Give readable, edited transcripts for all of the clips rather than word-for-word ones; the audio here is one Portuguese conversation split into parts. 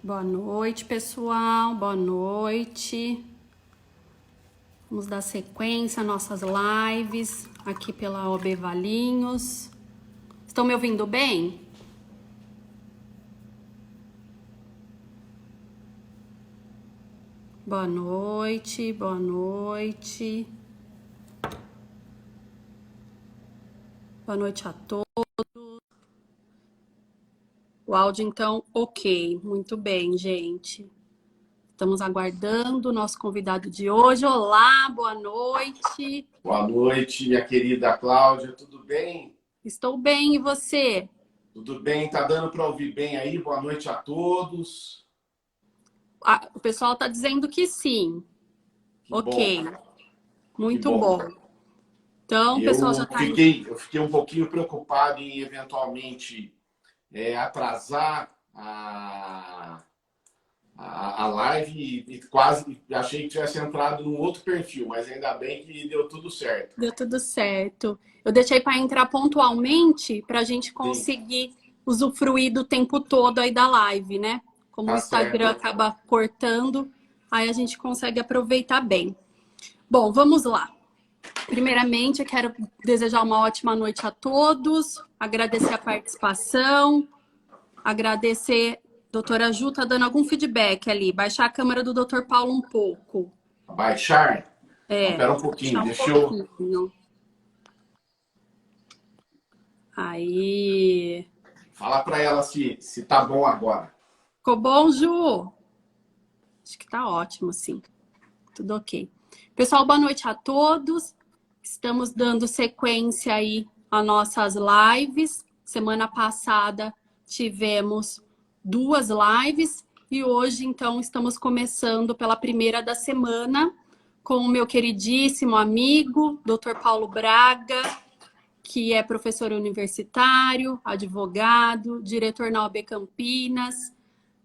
Boa noite, pessoal. Boa noite. Vamos dar sequência às nossas lives aqui pela OAB Valinhos. Estão me ouvindo bem? Boa noite, boa noite. Boa noite a todos. O áudio, então, ok. Muito bem, gente. Estamos aguardando o nosso convidado de hoje. Olá, boa noite. Boa noite, minha querida Cláudia. Tudo bem? Estou bem, e você? Tudo bem? Tá dando para ouvir bem aí? Boa noite a todos. O pessoal está dizendo que sim. Que Ok. bom. Muito Que bom. bom. Então, o pessoal já Eu está... fiquei um pouquinho preocupado em eventualmente atrasar a live e quase achei que tivesse entrado num outro perfil, mas ainda bem que deu tudo certo. Deu tudo certo. Eu deixei para entrar pontualmente para a gente Sim, conseguir usufruir do tempo todo aí da live, né? Como o tá Instagram certo. acaba cortando, aí a gente consegue aproveitar bem. Bom, vamos lá. Primeiramente, eu quero desejar uma ótima noite a todos, agradecer a participação, agradecer... Doutora Ju tá dando algum feedback ali, baixar a câmera do Dr. Paulo um pouco. Baixar? Então, espera um Baixar pouquinho, um deixa eu... pouquinho. Aí. Falar para ela se tá bom agora. Ficou bom, Ju? Acho que tá ótimo, sim. Tudo ok. Pessoal, boa noite a todos. Estamos dando sequência aí às nossas lives. Semana passada tivemos 2 lives e hoje, então, estamos começando pela primeira da semana com o meu queridíssimo amigo, Dr. Paulo Braga, que é professor universitário, advogado, diretor na OAB Campinas,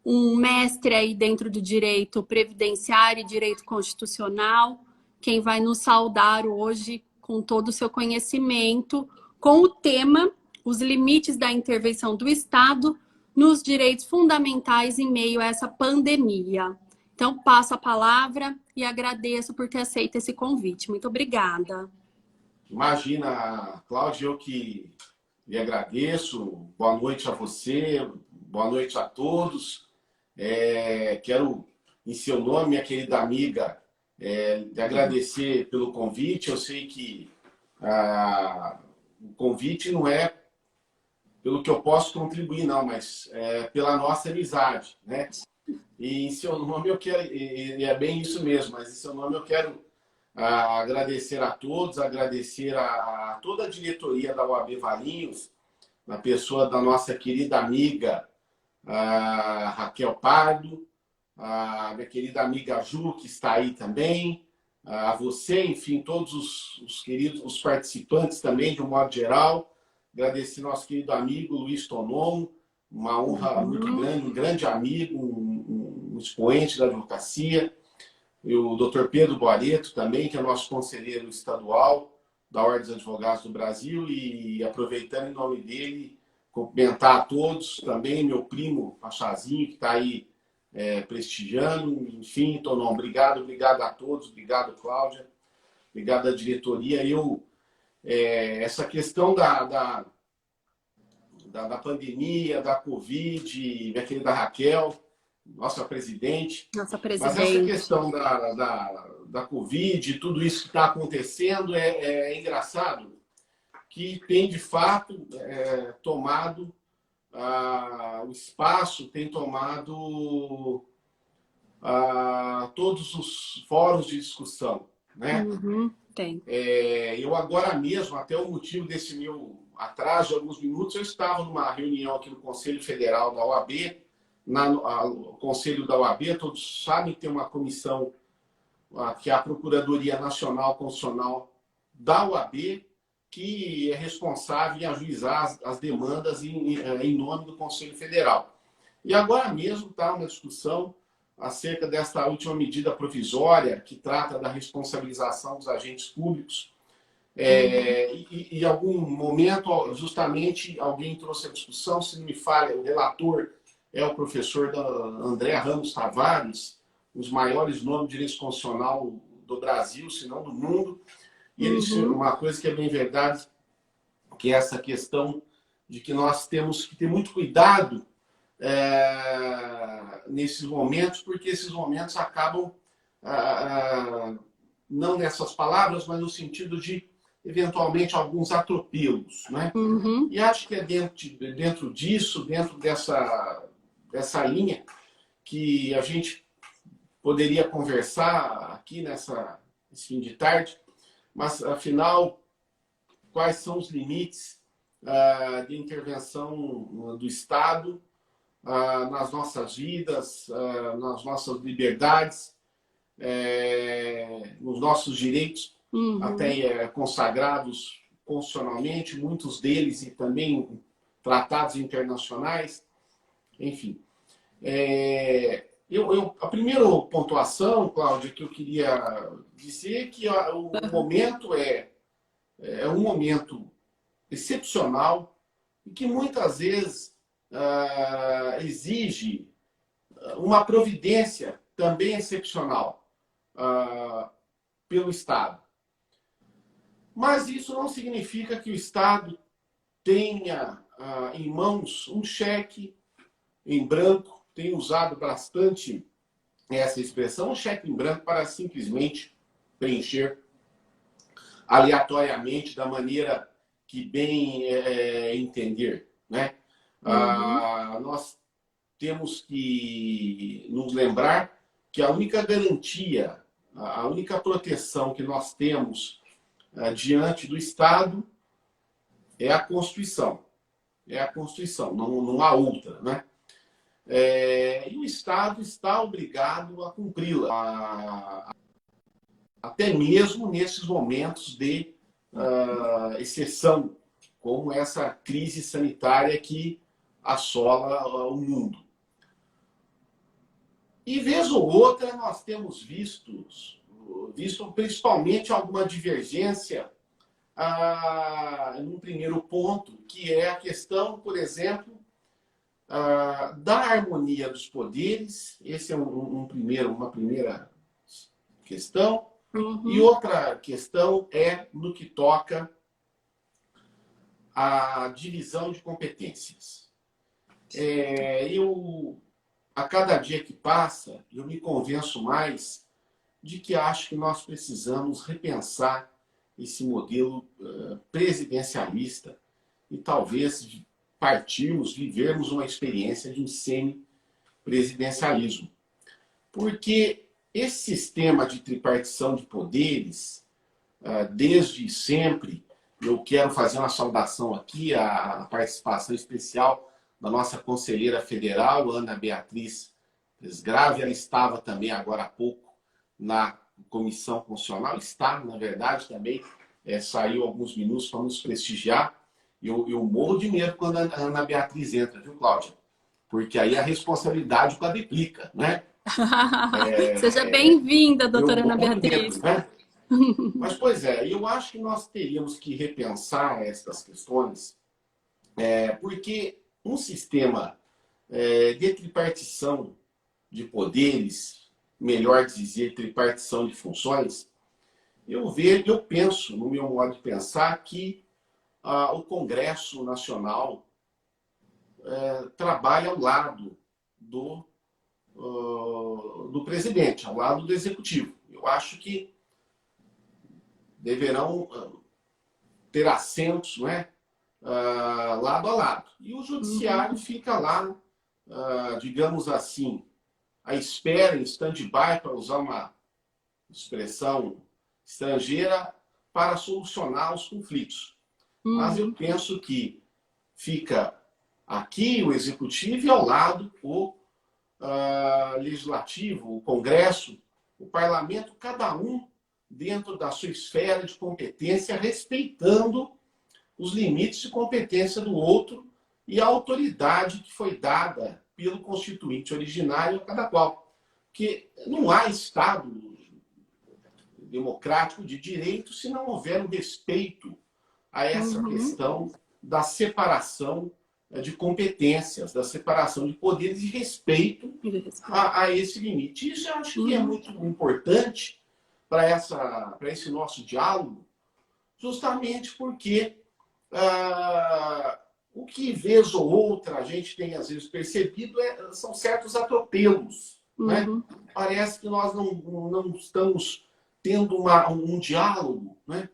um mestre aí dentro do direito previdenciário e direito constitucional, quem vai nos saudar hoje com todo o seu conhecimento, com o tema Os limites da intervenção do Estado nos direitos fundamentais em meio a essa pandemia. Então, passo a palavra e agradeço por ter aceito esse convite. Muito obrigada. Imagina, Cláudio, eu que lhe agradeço. Boa noite a você, boa noite a todos. Quero, em seu nome, minha querida amiga, lhe agradecer pelo convite. Eu sei que o convite não é pelo que eu posso contribuir, não, mas pela nossa amizade, né? E em seu nome eu quero, e é bem isso mesmo, mas em seu nome eu quero agradecer a todos, agradecer a toda a diretoria da OAB Valinhos, na pessoa da nossa querida amiga Raquel Pardo, a minha querida amiga Ju, que está aí também, a você, enfim, todos os queridos, os participantes também, de um modo geral. Agradecer nosso querido amigo Luiz Tonon, uma honra muito grande, um grande amigo, um expoente da advocacia. E o Dr. Pedro Boareto também, que é nosso conselheiro estadual da Ordem dos Advogados do Brasil, e aproveitando em nome dele, cumprimentar a todos, também meu primo Pachazinho, que está aí prestigiando, enfim, Tonon, obrigado a todos, obrigado, Cláudia, obrigado à diretoria. Essa questão da pandemia, da Covid, minha querida Raquel, nossa presidente. Nossa Mas essa presidente. questão da Covid, tudo isso que está acontecendo, é engraçado que tem, de fato, tomado o espaço, tem tomado todos os fóruns de discussão, né? Tem. Eu agora mesmo, até o motivo desse meu atraso de alguns minutos, eu estava numa reunião aqui no Conselho Federal da OAB, o Conselho da OAB, todos sabem que tem uma comissão, que é a Procuradoria Nacional Constitucional da OAB, que é responsável em ajuizar as demandas em nome do Conselho Federal. E agora mesmo está uma discussão acerca desta última medida provisória que trata da responsabilização dos agentes públicos. Em algum momento, justamente, alguém trouxe a discussão, se não me falha, o relator é o professor André Ramos Tavares, um dos maiores nomes de direito constitucional do Brasil, se não do mundo. E ele disse uma coisa que é bem verdade, que é essa questão de que nós temos que ter muito cuidado nesses momentos, porque esses momentos acabam, não nessas palavras, mas no sentido de, eventualmente, alguns atropelos, né? E acho que é dentro disso, dentro dessa linha, que a gente poderia conversar aqui nesse fim de tarde, mas, afinal, quais são os limites de intervenção do Estado nas nossas vidas, nas nossas liberdades, nos nossos direitos, até consagrados constitucionalmente, muitos deles e também tratados internacionais, enfim. A primeira pontuação, Cláudia, que eu queria dizer é que o momento é um momento excepcional e que muitas vezes exige uma providência também excepcional pelo Estado. Mas isso não significa que o Estado tenha em mãos um cheque em branco. Tenho usado bastante essa expressão, um cheque em branco para simplesmente preencher aleatoriamente da maneira que bem entender, né? Nós temos que nos lembrar que a única garantia, a única proteção que nós temos diante do Estado é a Constituição. É a Constituição, não há outra, né? E o Estado está obrigado a cumpri-la, até mesmo nesses momentos de exceção, como essa crise sanitária que assola o mundo. E, vez ou outra, nós temos visto principalmente alguma divergência no primeiro ponto, que é a questão, por exemplo, da harmonia dos poderes. Esse é uma primeira questão. E outra questão é no que toca à divisão de competências. A cada dia que passa, eu me convenço mais de que acho que nós precisamos repensar esse modelo presidencialista e talvez vivermos uma experiência de um semi-presidencialismo. Porque esse sistema de tripartição de poderes, desde sempre, eu quero fazer uma saudação aqui à participação especial da nossa conselheira federal, Ana Beatriz Desgrave. Ela estava também agora há pouco na Comissão Constitucional, está, na verdade, também saiu alguns minutos para nos prestigiar. Eu morro de medo quando a Ana Beatriz entra, viu, Cláudia? Porque aí a responsabilidade quadriplica, né? Seja bem-vinda, doutora Ana Beatriz. Medo, né? Mas, pois eu acho que nós teríamos que repensar essas questões, porque um sistema de tripartição de poderes, melhor dizer, tripartição de funções, eu penso, no meu modo de pensar, que o Congresso Nacional trabalha ao lado do presidente, ao lado do executivo. Eu acho que deverão ter assentos, não é? Lado a lado. E o judiciário fica lá, digamos assim, à espera, em stand-by, para usar uma expressão estrangeira, para solucionar os conflitos. Mas eu penso que fica aqui o executivo e ao lado o legislativo, o Congresso, o parlamento, cada um dentro da sua esfera de competência, respeitando os limites de competência do outro e a autoridade que foi dada pelo constituinte originário a cada qual. Porque não há Estado democrático de direito se não houver um respeito a essa questão da separação de competências, da separação de poderes e respeito a esse limite. Isso eu acho que é muito importante para esse nosso diálogo, justamente porque o que, vez ou outra, a gente tem, às vezes, percebido são certos atropelos. Né? Parece que nós não estamos tendo um diálogo, né?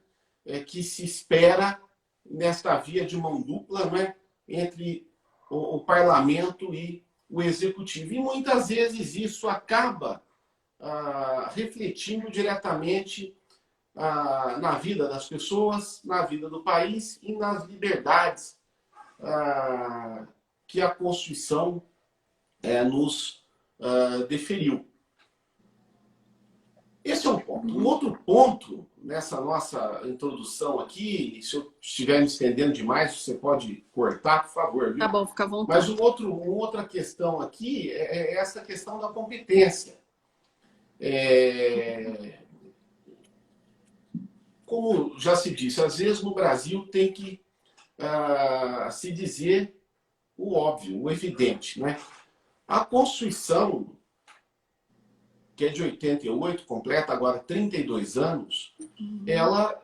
Que se espera nesta via de mão dupla, né? Entre o parlamento e o executivo. E muitas vezes isso acaba refletindo diretamente na vida das pessoas, na vida do país e nas liberdades que a Constituição nos deferiu. Esse é um ponto. Um outro ponto nessa nossa introdução aqui, se eu estiver me estendendo demais, você pode cortar, por favor. Viu? Tá bom, fica à vontade. Mas uma outra questão aqui é essa questão da competência. Como já se disse, às vezes no Brasil tem que se dizer o óbvio, o evidente. Né? A Constituição, que é de 88, completa agora 32 anos, ela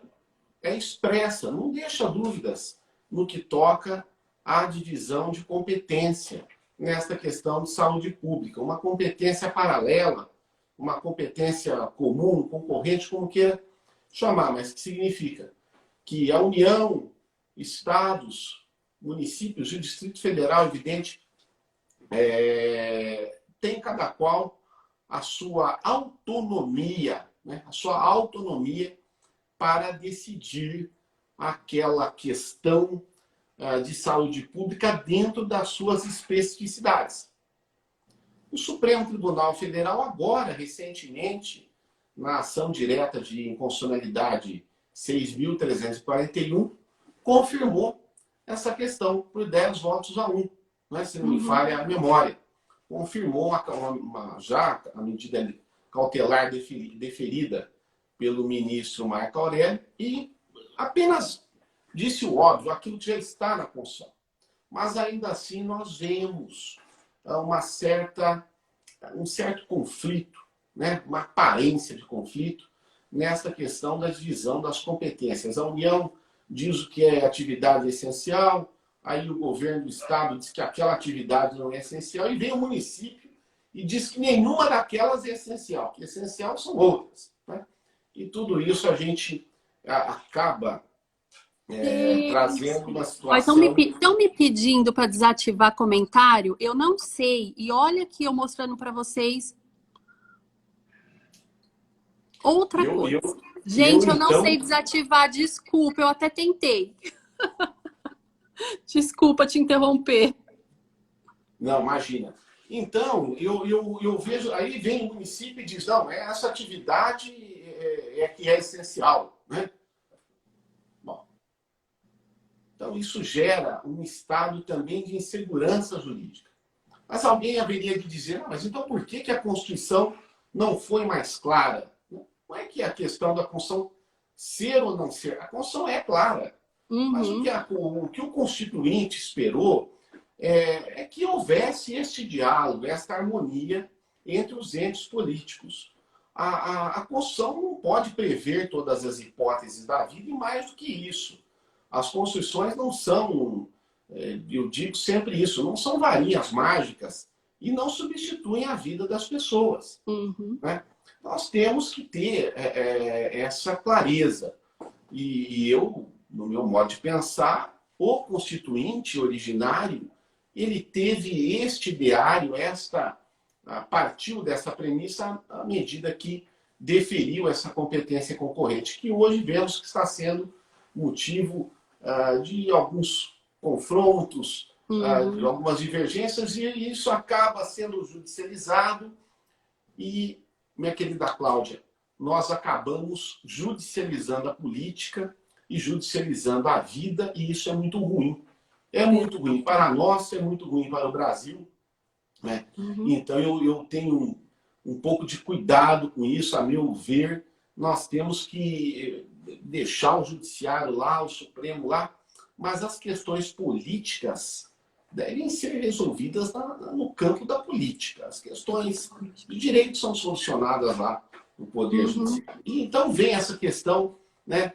é expressa, não deixa dúvidas no que toca à divisão de competência nesta questão de saúde pública. Uma competência paralela, uma competência comum, concorrente, como queira chamar, mas que significa que a União, estados, municípios e o Distrito Federal, evidente, tem cada qual a sua autonomia, né? A sua autonomia para decidir aquela questão de saúde pública dentro das suas especificidades. O Supremo Tribunal Federal agora, recentemente, na ação direta de inconstitucionalidade 6.341, confirmou essa questão por 10 votos a 1, né? Se não me falha a memória. Confirmou já a medida cautelar deferida pelo ministro Marco Aurélio e apenas disse o óbvio, aquilo que já está na Constituição. Mas ainda assim nós vemos um certo conflito, né? Uma aparência de conflito nessa questão da divisão das competências. A União diz o que é atividade essencial, aí o governo do estado diz que aquela atividade não é essencial, e vem o município e diz que nenhuma daquelas é essencial, que essencial são outras. Né? E tudo isso a gente acaba trazendo uma situação... Estão me pedindo para desativar comentário? Eu não sei. E olha aqui eu mostrando para vocês outra coisa. Gente, eu não sei desativar, desculpa, eu até tentei. Desculpa te interromper. Não, imagina. Então, eu vejo, aí vem o município e diz, não, essa atividade que é essencial. Né? Bom, então isso gera um estado também de insegurança jurídica. Mas alguém haveria de dizer, mas então por que a Constituição não foi mais clara? Não é que a questão da Constituição ser ou não ser. A Constituição é clara. Mas o que o Constituinte esperou é que houvesse este diálogo, esta harmonia entre os entes políticos. A Constituição não pode prever todas as hipóteses da vida e mais do que isso. As Constituições não são, eu digo sempre isso, não são varinhas mágicas e não substituem a vida das pessoas. Né? Nós temos que ter essa clareza. E eu, no meu modo de pensar, o Constituinte originário, ele teve este ideário, partiu dessa premissa à medida que deferiu essa competência concorrente, que hoje vemos que está sendo motivo de alguns confrontos, de algumas divergências, e isso acaba sendo judicializado. E, minha querida Cláudia, nós acabamos judicializando a política e judicializando a vida, e isso é muito ruim. É muito ruim para nós, é muito ruim para o Brasil. Né? Então, eu tenho um pouco de cuidado com isso, a meu ver. Nós temos que deixar o Judiciário lá, o Supremo lá, mas as questões políticas, devem ser resolvidas no campo da política. As questões de direito são solucionadas lá no Poder Judiciário. E então vem essa questão, né?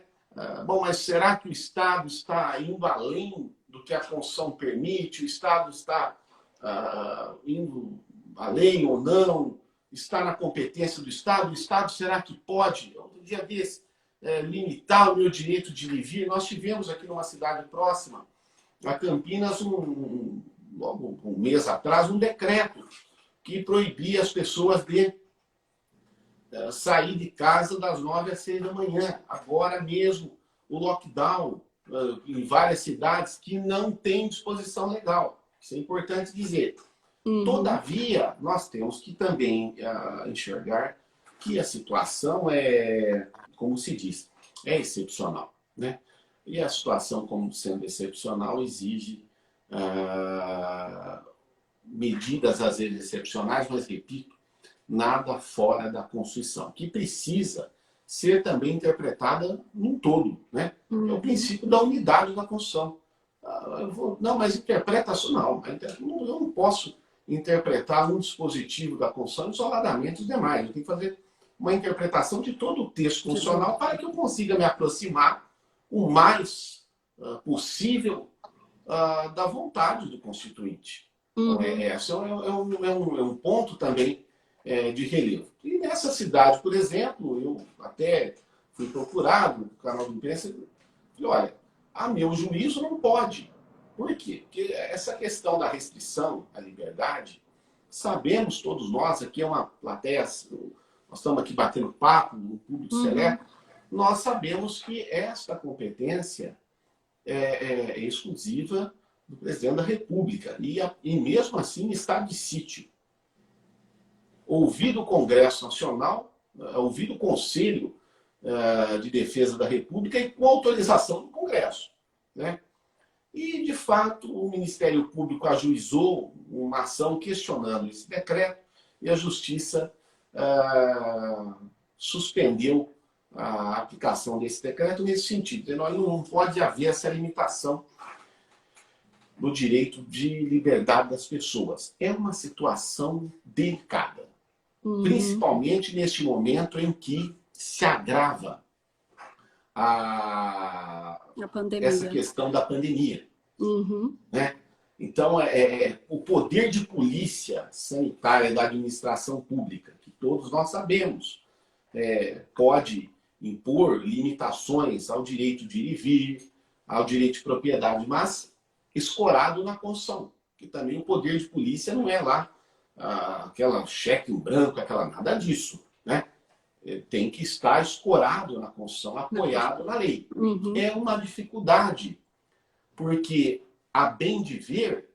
Bom, mas será que o Estado está indo além do que a Constituição permite? O Estado está indo além ou não? Está na competência do Estado? O Estado será que pode, um dia desse, limitar o meu direito de ir e vir? Nós tivemos aqui numa cidade próxima, a Campinas, logo um mês atrás, um decreto que proibia as pessoas de sair de casa das 9 às 6 da manhã. Agora mesmo, o lockdown em várias cidades que não tem disposição legal. Isso é importante dizer. Todavia, nós temos que também enxergar que a situação é, como se diz, é excepcional, né? E a situação, como sendo excepcional, exige medidas, às vezes, excepcionais, mas, repito, nada fora da Constituição, que precisa ser também interpretada num todo, né? É o princípio da unidade da Constituição. Não, mas interpreta só não. Eu não posso interpretar um dispositivo da Constituição isoladamente dos demais. Eu tenho que fazer uma interpretação de todo o texto constitucional para que eu consiga me aproximar o mais possível da vontade do Constituinte. Então, esse é um ponto também de relevo. E nessa cidade, por exemplo, eu até fui procurado no canal de imprensa e falei, olha, a meu juízo não pode. Por quê? Porque essa questão da restrição à liberdade, sabemos todos nós, aqui é uma plateia, nós estamos aqui batendo papo, um público seleto, nós sabemos que esta competência é exclusiva do presidente da República. E mesmo assim, estado de sítio. Ouvir o Congresso Nacional, ouvir o Conselho de Defesa da República e com autorização do Congresso, né? E, de fato, o Ministério Público ajuizou uma ação questionando esse decreto e a Justiça suspendeu a aplicação desse decreto nesse sentido. Não pode haver essa limitação do direito de liberdade das pessoas. É uma situação delicada, principalmente neste momento em que se agrava essa questão da pandemia. Né? Então, o poder de polícia sanitária da administração pública, que todos nós sabemos, pode impor limitações ao direito de ir e vir, ao direito de propriedade, mas escorado na Constituição, que também o poder de polícia não é lá aquela cheque em branco, nada disso, né? Tem que estar escorado na Constituição, apoiado na lei. É uma dificuldade, porque, a bem de ver,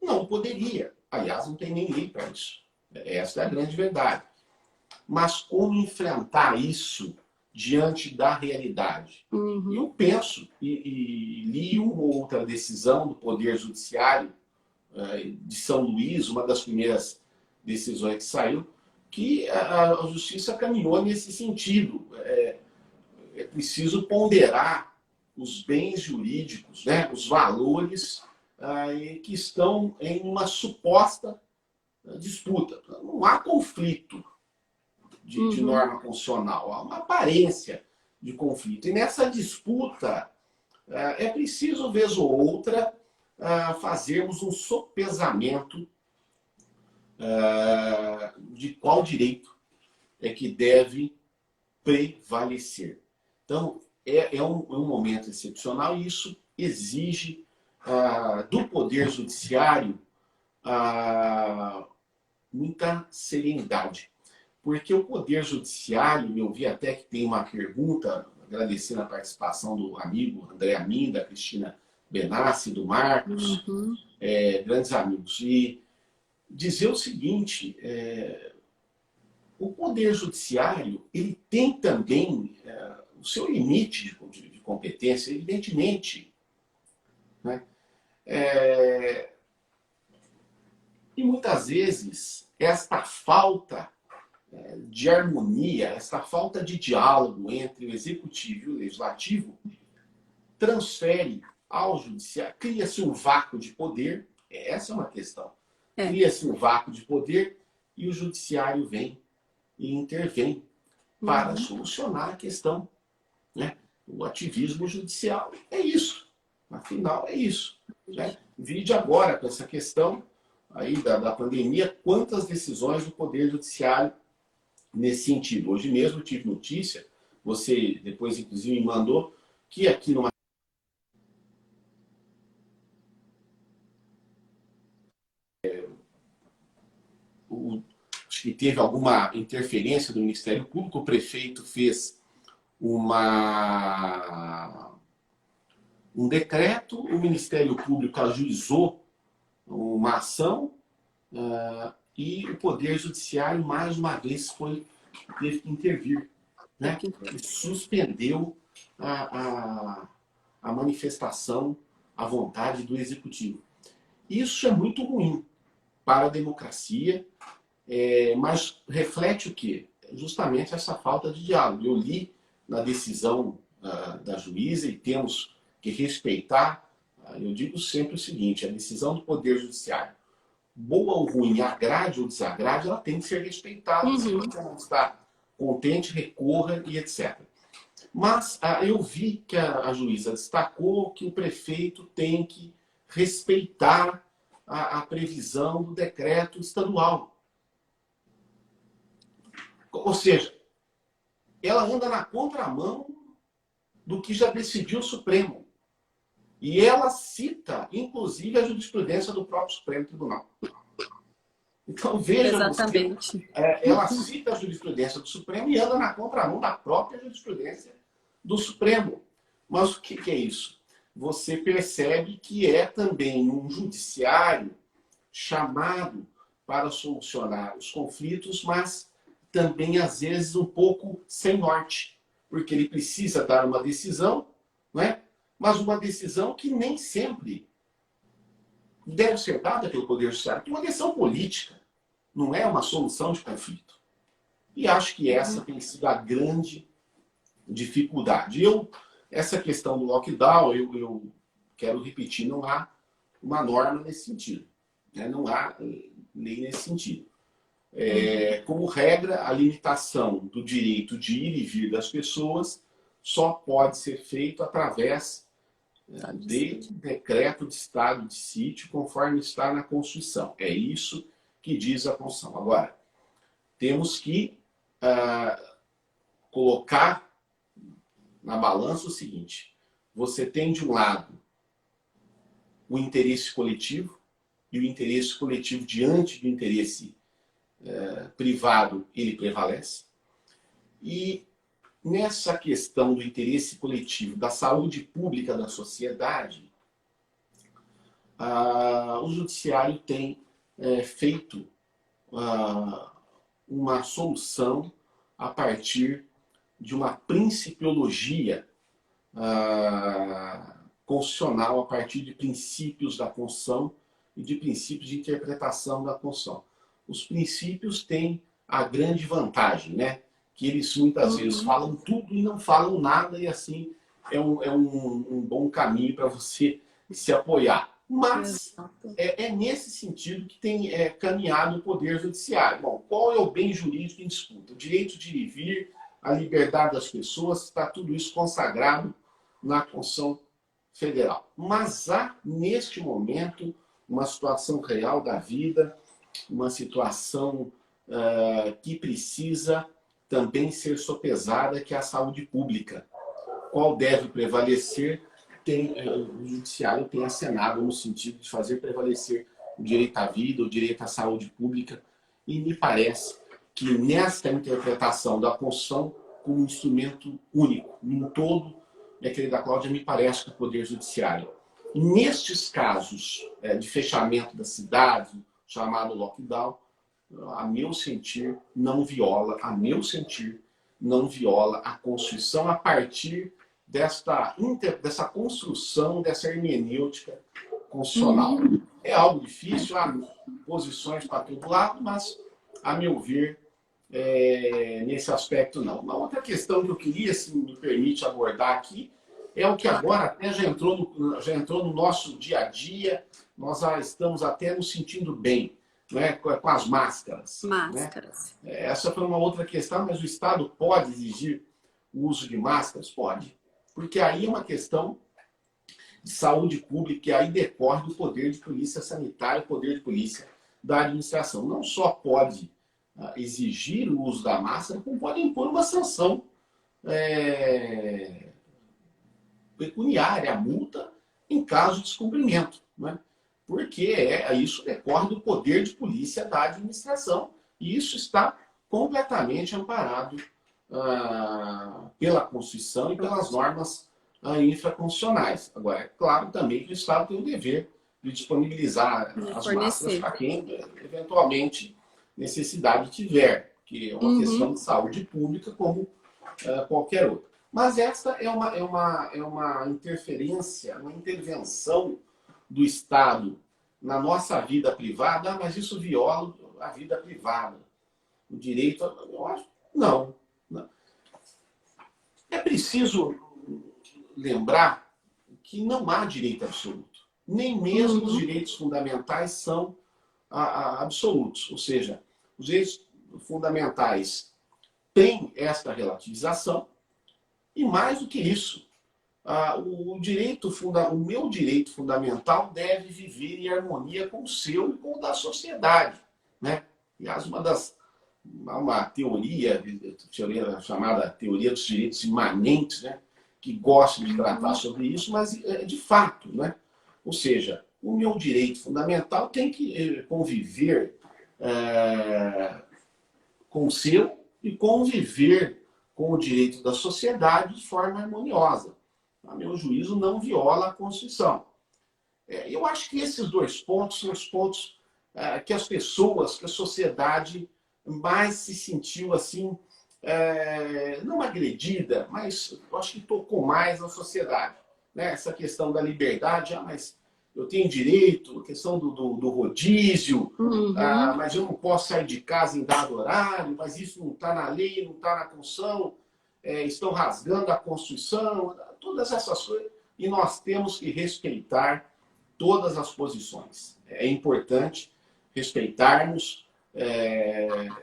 não poderia. Aliás, não tem nem lei para isso. Essa é a grande verdade. Mas como enfrentar isso diante da realidade? Eu penso, e li uma outra decisão do Poder Judiciário de São Luís, uma das primeiras decisões que saiu, que a Justiça caminhou nesse sentido. É preciso ponderar os bens jurídicos, né, os valores que estão em uma suposta disputa. Não há conflito de norma constitucional, há uma aparência de conflito. E nessa disputa é preciso, vez ou outra, fazermos um sopesamento de qual direito é que deve prevalecer. Então, é um momento excepcional e isso exige do Poder Judiciário muita serenidade. Porque o Poder Judiciário, eu vi até que tem uma pergunta, agradecendo a participação do amigo André Amin, da Cristina Benassi, do Marcos, grandes amigos. E dizer o seguinte, o Poder Judiciário ele tem também o seu limite de competência, evidentemente. Né? E muitas vezes esta falta de harmonia, esta falta de diálogo entre o Executivo e o Legislativo transfere ao Judiciário, cria-se um vácuo de poder Essa é uma questão. É. Cria-se um vácuo de poder e o judiciário vem e intervém para solucionar a questão, né? O ativismo judicial é isso. Afinal, é isso. Né? Vide agora com essa questão aí da pandemia, quantas decisões do Poder Judiciário nesse sentido. Hoje mesmo eu tive notícia, você depois inclusive me mandou, que aqui numa acho que teve alguma interferência do Ministério Público, o prefeito fez um decreto, o Ministério Público ajuizou uma ação e o Poder Judiciário, mais uma vez, teve que intervir. Né? E suspendeu a manifestação, a vontade do Executivo. Isso é muito ruim para a democracia, mas reflete o quê? Justamente essa falta de diálogo. Eu li na decisão da juíza e temos que respeitar, eu digo sempre o seguinte, a decisão do Poder Judiciário, boa ou ruim, agrade ou desagrade, ela tem que ser respeitada. Se você não está contente, recorra e etc. Mas eu vi que a juíza destacou que o prefeito tem que respeitar a previsão do decreto estadual. Ou seja, ela anda na contramão do que já decidiu o Supremo. E ela cita, inclusive, a jurisprudência do próprio Supremo Tribunal. Então, veja Exatamente. Ela cita a jurisprudência do Supremo e anda na contramão da própria jurisprudência do Supremo. Mas o que é isso? Você percebe que é também um judiciário chamado para solucionar os conflitos, mas também, às vezes, um pouco sem norte. Porque ele precisa dar uma decisão, né? Mas uma decisão que nem sempre deve ser dada pelo Poder Judiciário, que é uma decisão política, não é uma solução de conflito. E acho que essa tem sido a grande dificuldade. Essa questão do lockdown, eu quero repetir, não há uma norma nesse sentido. Né? Não há lei nesse sentido. Como regra, a limitação do direito de ir e vir das pessoas só pode ser feito através de decreto de estado de sítio, conforme está na Constituição. É isso que diz a Constituição. Agora, temos que colocar na balança o seguinte: você tem de um lado o interesse coletivo, e o interesse coletivo diante do interesse privado, ele prevalece. E nessa questão do interesse coletivo, da saúde pública da sociedade, o judiciário tem feito uma solução a partir de uma principiologia constitucional, a partir de princípios da Constituição e de princípios de interpretação da Constituição. Os princípios têm a grande vantagem, né? Que eles muitas vezes falam tudo e não falam nada, e assim é um bom caminho para você se apoiar. Mas é nesse sentido que tem caminhado o Poder Judiciário. Bom, qual é o bem jurídico em disputa? O direito de ir e vir, a liberdade das pessoas, está tudo isso consagrado na Constituição Federal. Mas há, neste momento, uma situação real da vida, uma situação que precisa também ser sopesada, que é a saúde pública. Qual deve prevalecer? O judiciário tem acenado no sentido de fazer prevalecer o direito à vida, o direito à saúde pública, e me parece que nesta interpretação da Constituição como um instrumento único, em todo, minha querida Cláudia, me parece que o Poder Judiciário, nestes casos de fechamento da cidade, chamado lockdown, a meu sentir, não viola a Constituição a partir dessa construção, dessa hermenêutica constitucional. É algo difícil, há posições para todo lado, mas, a meu ver, nesse aspecto não. Uma outra questão que eu queria, se me permite abordar aqui, é o que agora até já entrou no nosso dia a dia, nós já estamos até nos sentindo bem, né, com as máscaras. Máscaras. Né? Essa foi uma outra questão, mas o Estado pode exigir o uso de máscaras? Pode. Porque aí é uma questão de saúde pública, que aí decorre do poder de polícia sanitária, poder de polícia da administração. Não só pode exigir o uso da máscara, como pode impor uma sanção pecuniária, multa, em caso de descumprimento. Né? Porque isso decorre do poder de polícia da administração. E isso está completamente amparado pela Constituição e pelas normas infraconstitucionais. Agora, é claro também que o Estado tem o dever de disponibilizar as máscaras para quem eventualmente necessidade tiver, que é uma questão de saúde pública como qualquer outra. Mas essa é uma interferência, uma intervenção do Estado na nossa vida privada, mas isso viola a vida privada. O direito, eu acho, não. É preciso lembrar que não há direito absoluto. Nem mesmo os direitos fundamentais são absolutos. Ou seja, os direitos fundamentais têm esta relativização e, mais do que isso, o meu direito fundamental deve viver em harmonia com o seu e com o da sociedade. Né? Aliás, uma teoria chamada teoria dos direitos imanentes, né? Que gosta de tratar sobre isso, mas de fato, né? Ou seja, o meu direito fundamental tem que conviver com o seu e conviver com o direito da sociedade de forma harmoniosa. A meu juízo, não viola a Constituição. Eu acho que esses dois pontos são os pontos que as pessoas, que a sociedade mais se sentiu assim, não agredida, mas eu acho que tocou mais na sociedade. Né? Essa questão da liberdade, mas eu tenho direito, a questão do rodízio, mas eu não posso sair de casa em dado horário, mas isso não está na lei, não está na Constituição, estão rasgando a Constituição, todas essas coisas, e nós temos que respeitar todas as posições. É importante respeitarmos,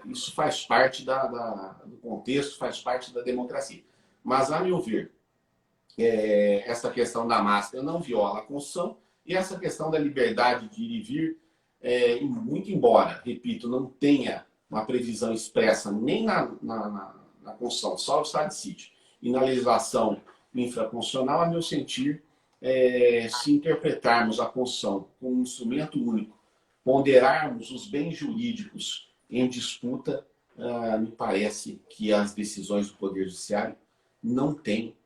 isso faz parte do contexto, faz parte da democracia. Mas, a meu ver, essa questão da máscara não viola a Constituição e essa questão da liberdade de ir e vir, muito embora, repito, não tenha uma previsão expressa nem na Constituição, só o estado de sítio, e na legislação infraconstitucional, a meu sentir, se interpretarmos a Constituição como um instrumento único, ponderarmos os bens jurídicos em disputa, me parece que as decisões do Poder Judiciário não têm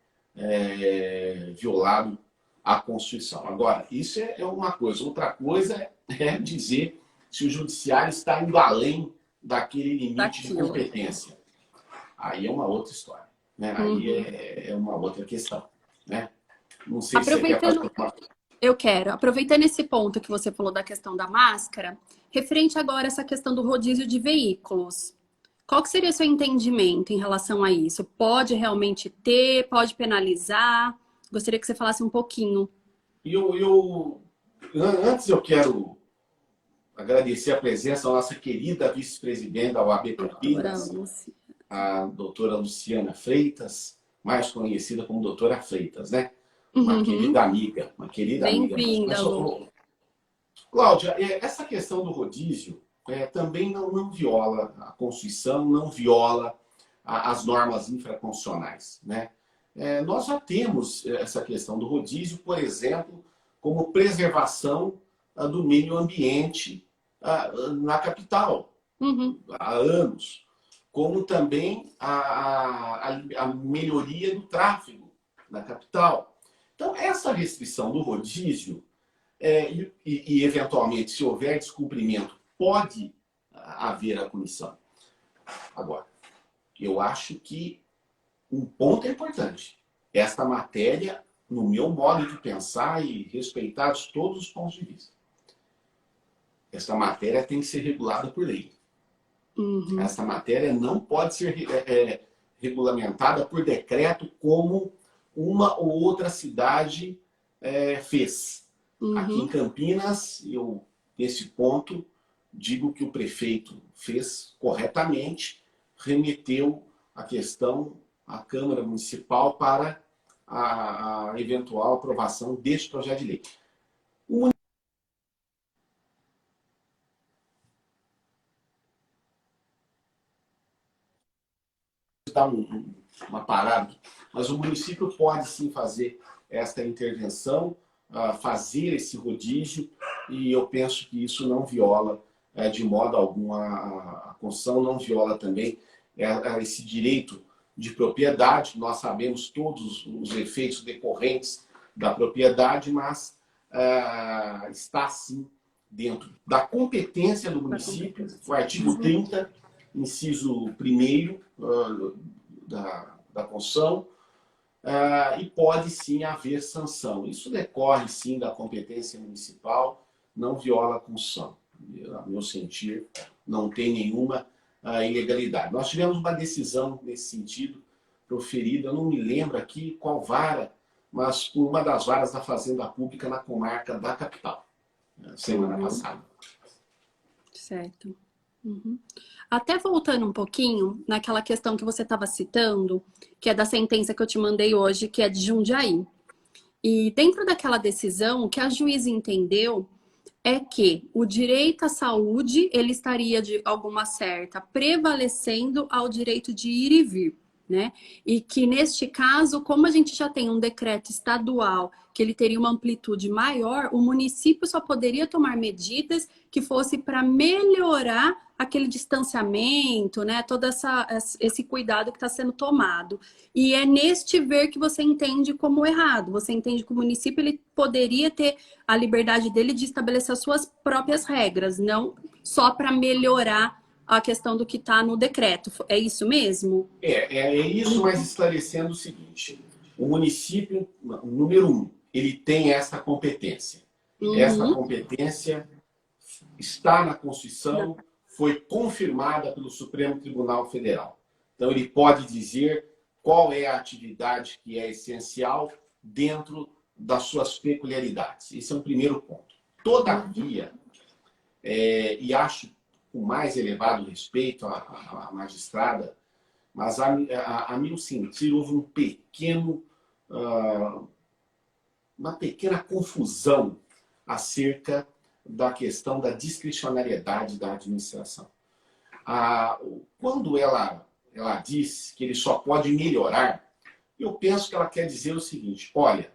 violado a Constituição. Agora, isso é uma coisa. Outra coisa é dizer se o Judiciário está indo além daquele limite de competência. Aí é uma outra história. Né? Aí é uma outra questão. Né? Não sei se você quer fazer uma... Eu quero. Aproveitando esse ponto que você falou da questão da máscara, referente agora a essa questão do rodízio de veículos. Qual que seria o seu entendimento em relação a isso? Pode realmente ter? Pode penalizar? Gostaria que você falasse um pouquinho. Antes eu quero agradecer a presença da nossa querida vice-presidente da OAB Campinas, a doutora Luciana Freitas, mais conhecida como doutora Freitas, né? Uma querida amiga, uma querida amiga. Bem-vinda, Lu. Cláudia, essa questão do rodízio também não viola a Constituição, não viola as normas infraconstitucionais, né? Nós já temos essa questão do rodízio, por exemplo, como preservação do meio ambiente na capital, há anos, como também a melhoria do tráfego na capital. Então, essa restrição do rodízio, e eventualmente, se houver descumprimento, pode haver a punição. Agora, eu acho que um ponto é importante. Esta matéria, no meu modo de pensar e respeitados todos os pontos de vista, esta matéria tem que ser regulada por lei. Essa matéria não pode ser regulamentada por decreto como uma ou outra cidade fez. Aqui em Campinas, eu, nesse ponto, digo que o prefeito fez corretamente, remeteu a questão à Câmara Municipal para a eventual aprovação deste projeto de lei. Dar uma parada, mas o município pode sim fazer esta intervenção, fazer esse rodízio, e eu penso que isso não viola de modo algum a Constituição, não viola também esse direito de propriedade. Nós sabemos todos os efeitos decorrentes da propriedade, mas está sim dentro da competência do município. O artigo 30, inciso 1º da Constituição, e pode sim haver sanção. Isso decorre sim da competência municipal, não viola a Constituição. A meu sentir, não tem nenhuma ilegalidade. Nós tivemos uma decisão nesse sentido proferida, eu não me lembro aqui qual vara, mas por uma das varas da Fazenda Pública na comarca da capital, semana passada. Certo. Até voltando um pouquinho naquela questão que você estava citando, que é da sentença que eu te mandei hoje, que é de Jundiaí. E dentro daquela decisão, o que a juíza entendeu é que o direito à saúde, ele estaria de alguma certa prevalecendo ao direito de ir e vir, né? E que neste caso, como a gente já tem um decreto estadual que ele teria uma amplitude maior, o município só poderia tomar medidas que fosse para melhorar aquele distanciamento, né? Todo esse cuidado que está sendo tomado. E é neste ver que você entende como errado. Você entende que o município ele poderia ter a liberdade dele de estabelecer as suas próprias regras, não só para melhorar a questão do que está no decreto. É isso mesmo? É isso, mas esclarecendo o seguinte. O município, número 1, ele tem essa competência. Essa competência está na Constituição, foi confirmada pelo Supremo Tribunal Federal. Então, ele pode dizer qual é a atividade que é essencial dentro das suas peculiaridades. Esse é um primeiro ponto. Todavia, e acho com mais elevado respeito à magistrada, mas a meu sentir houve uma pequena confusão acerca da questão da discricionariedade da administração. Quando ela diz que ele só pode melhorar, eu penso que ela quer dizer o seguinte: olha,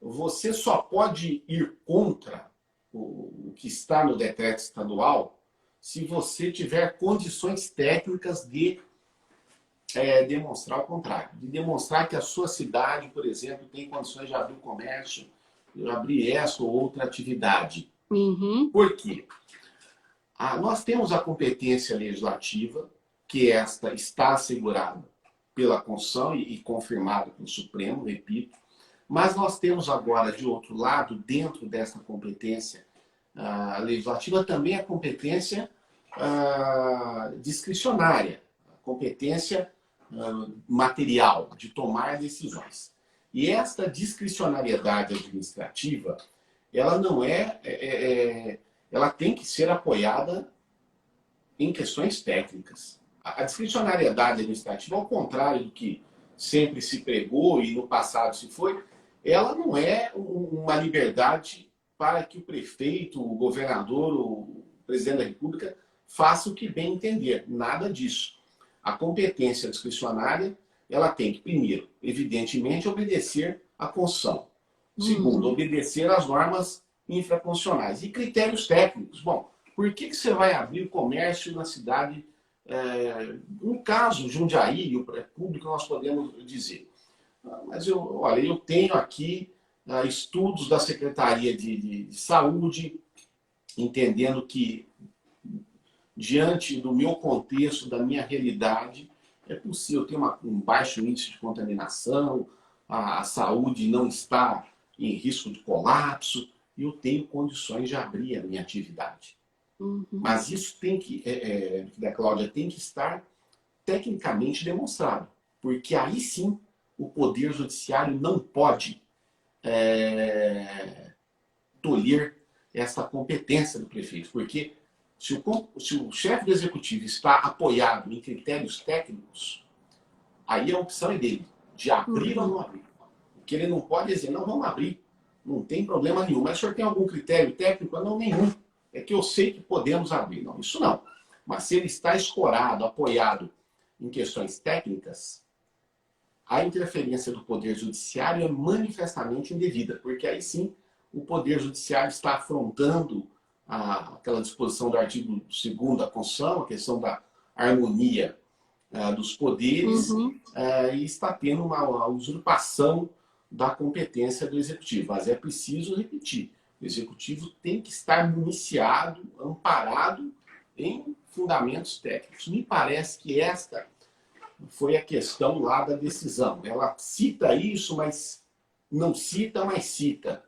você só pode ir contra o que está no decreto estadual se você tiver condições técnicas de demonstrar o contrário, de demonstrar que a sua cidade, por exemplo, tem condições de abrir o comércio, de abrir essa ou outra atividade. Por quê? Nós temos a competência legislativa, que esta está assegurada pela Constituição e confirmada pelo Supremo, repito, mas nós temos agora, de outro lado, dentro dessa competência legislativa, também a competência discricionária, a competência material de tomar decisões. E esta discricionariedade administrativa, ela não ela tem que ser apoiada em questões técnicas. A discricionariedade administrativa, ao contrário do que sempre se pregou e no passado se foi, ela não é uma liberdade para que o prefeito, o governador, o presidente da República faça o que bem entender. Nada disso. A competência discricionária, ela tem que, primeiro, evidentemente, obedecer à Constituição. Segundo, obedecer às normas infraconstitucionais. E critérios técnicos. Bom, por que você vai abrir o comércio na cidade? No caso, Jundiaí, o público, nós podemos dizer. Mas eu tenho aqui estudos da Secretaria de Saúde, entendendo que, diante do meu contexto, da minha realidade, é possível ter um baixo índice de contaminação, a saúde não está em risco de colapso, e eu tenho condições de abrir a minha atividade. Mas isso tem que, Cláudia, tem que estar tecnicamente demonstrado, porque aí sim o Poder Judiciário não pode tolher essa competência do prefeito, porque se o chefe do executivo está apoiado em critérios técnicos, aí a opção é dele, de abrir ou não abrir. O que ele não pode dizer, não, vamos abrir, não tem problema nenhum. Mas o senhor tem algum critério técnico? Não, nenhum. É que eu sei que podemos abrir. Não, isso não. Mas se ele está escorado, apoiado em questões técnicas, a interferência do Poder Judiciário é manifestamente indevida, porque aí sim o Poder Judiciário está afrontando aquela disposição do artigo 2º da Constituição, a questão da harmonia dos poderes, e está tendo uma usurpação da competência do Executivo. Mas é preciso repetir, o Executivo tem que estar municiado, amparado em fundamentos técnicos. Me parece que esta foi a questão lá da decisão. Ela cita isso, mas não cita, mas cita.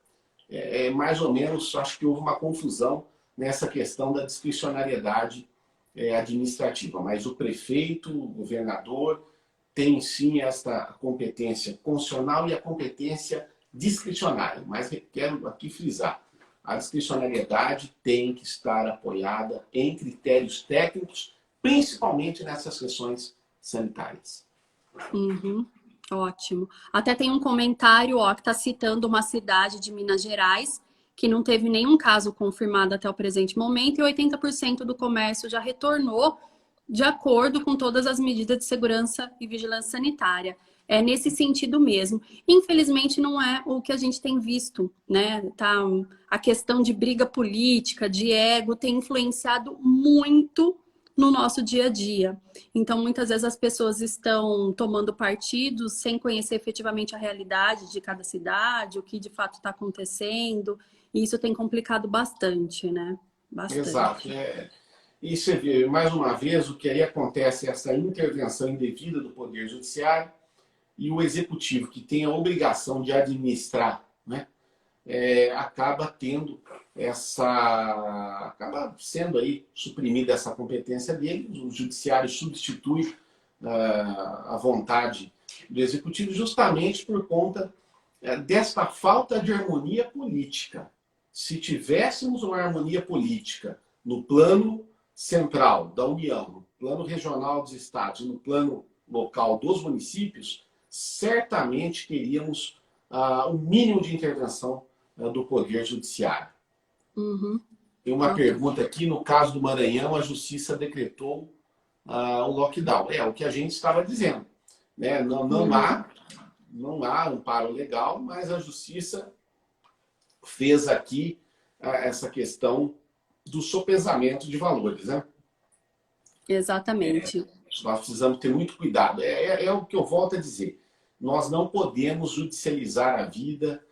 Mais ou menos, acho que houve uma confusão nessa questão da discricionariedade administrativa. Mas o prefeito, o governador, tem sim esta competência constitucional e a competência discricionária. Mas quero aqui frisar, a discricionariedade tem que estar apoiada em critérios técnicos, principalmente nessas questões sanitárias. Ótimo. Até tem um comentário que está citando uma cidade de Minas Gerais que não teve nenhum caso confirmado até o presente momento e 80% do comércio já retornou de acordo com todas as medidas de segurança e vigilância sanitária. É nesse sentido mesmo. Infelizmente, não é o que a gente tem visto, né? A questão de briga política, de ego, tem influenciado muito no nosso dia a dia. Então, muitas vezes as pessoas estão tomando partidos sem conhecer efetivamente a realidade de cada cidade, o que de fato está acontecendo, e isso tem complicado bastante, né? Bastante. Exato. E você vê, mais uma vez, o que aí acontece é essa intervenção indevida do Poder Judiciário e o Executivo, que tem a obrigação de administrar, né? Acaba tendo acaba sendo aí suprimida essa competência dele, o Judiciário substitui a vontade do Executivo justamente por conta desta falta de harmonia política. Se tivéssemos uma harmonia política no plano central da União, no plano regional dos estados e no plano local dos municípios, certamente teríamos o mínimo de intervenção do Poder Judiciário. Tem uma pergunta aqui, no caso do Maranhão, a Justiça decretou o lockdown. É o que a gente estava dizendo, né? Não há amparo legal, mas a Justiça fez aqui essa questão do sopesamento de valores, né? Exatamente. Nós precisamos ter muito cuidado. É o que eu volto a dizer. Nós não podemos judicializar a vida,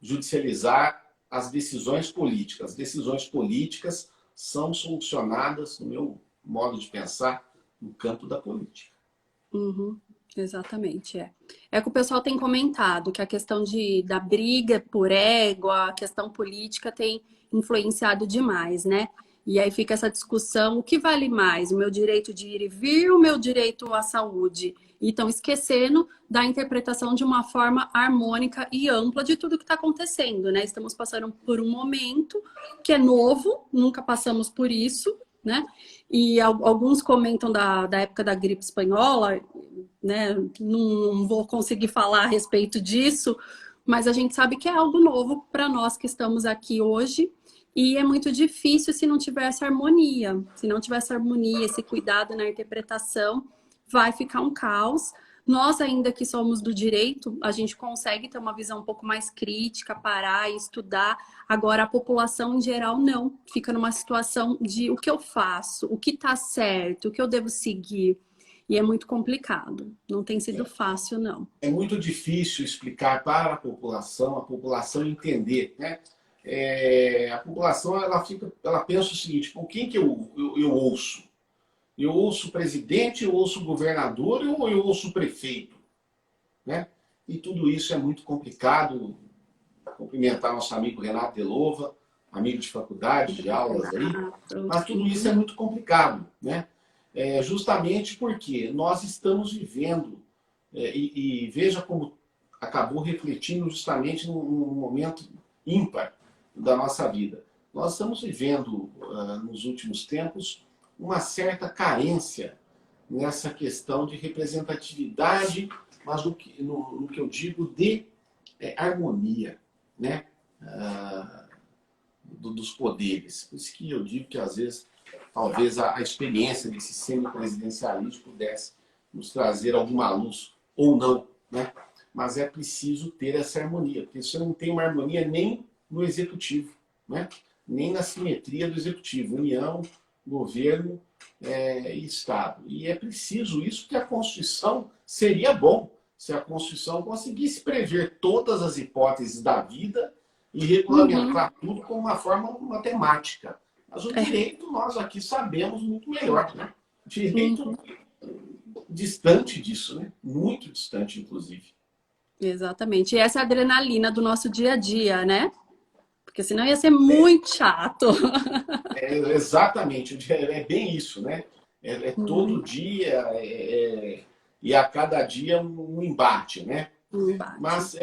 judicializar as decisões políticas. As decisões políticas são solucionadas, no meu modo de pensar, no campo da política. Exatamente, É que o pessoal tem comentado que a questão da briga por ego, a questão política tem influenciado demais, né? E aí fica essa discussão, o que vale mais? O meu direito de ir e vir, o meu direito à saúde? E estão esquecendo da interpretação de uma forma harmônica e ampla de tudo que está acontecendo, né? Estamos passando por um momento que é novo, nunca passamos por isso, né? E alguns comentam da época da gripe espanhola, né? Não vou conseguir falar a respeito disso, mas a gente sabe que é algo novo para nós que estamos aqui hoje. E é muito difícil se não tiver essa harmonia. Se não tiver essa harmonia, esse cuidado na interpretação, vai ficar um caos. Nós, ainda que somos do direito, a gente consegue ter uma visão um pouco mais crítica, parar e estudar. Agora, a população em geral não. Fica numa situação de o que eu faço, o que está certo, o que eu devo seguir. E é muito complicado. Não tem sido fácil, não. É muito difícil explicar para a população entender, né? A população ela pensa o seguinte: por quem que eu ouço? Eu ouço o presidente, eu ouço o governador ou eu ouço o prefeito? Né? E tudo isso é muito complicado. Cumprimentar nosso amigo Renato Delova, amigo de faculdade, de aulas aí. Mas tudo isso é muito complicado, né? Justamente porque nós estamos vivendo, e veja como acabou refletindo justamente num momento ímpar da nossa vida. Nós estamos vivendo, nos últimos tempos, uma certa carência nessa questão de representatividade, mas no que eu digo de harmonia, né? Dos poderes. Por isso que eu digo que, às vezes, talvez a experiência desse semipresidencialismo pudesse nos trazer alguma luz, ou não, né? Mas é preciso ter essa harmonia, porque você não tem uma harmonia nem no executivo, né? Nem na simetria do executivo, União, governo e Estado. E é preciso isso, porque a Constituição seria bom se a Constituição conseguisse prever todas as hipóteses da vida e regulamentar tudo com uma forma matemática. Mas o direito, nós aqui sabemos muito melhor, né? Direito distante disso, né? Muito distante, inclusive. Exatamente. E essa é a adrenalina do nosso dia a dia, né? Porque senão ia ser muito chato. Exatamente. É bem isso, né? Todo dia e a cada dia um embate, né? Mas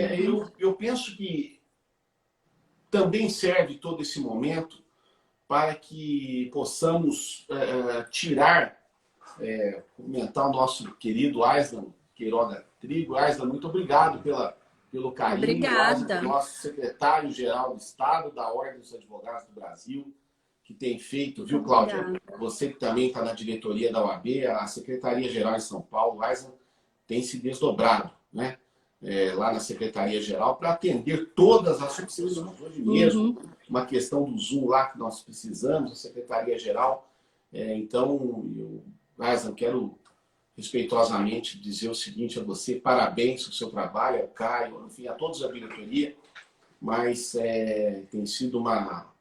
eu penso que também serve todo esse momento para que possamos tirar, comentar o nosso querido Aislan Queiroga Trigo. Aislan, muito obrigado pelo carinho. Obrigada. Nosso secretário-geral do Estado, da Ordem dos Advogados do Brasil, que tem feito, viu, Cláudia? Obrigada. Você que também está na diretoria da OAB, a Secretaria-Geral em São Paulo, Aislan, tem se desdobrado, né? Lá na Secretaria-Geral, para atender todas as solicitações. Hoje mesmo, uma questão do Zoom lá que nós precisamos, a Secretaria-Geral. Então, Aislan, quero respeitosamente dizer o seguinte a você: parabéns pelo seu trabalho, ao Caio, enfim, a todos da diretoria, mas tem sido uma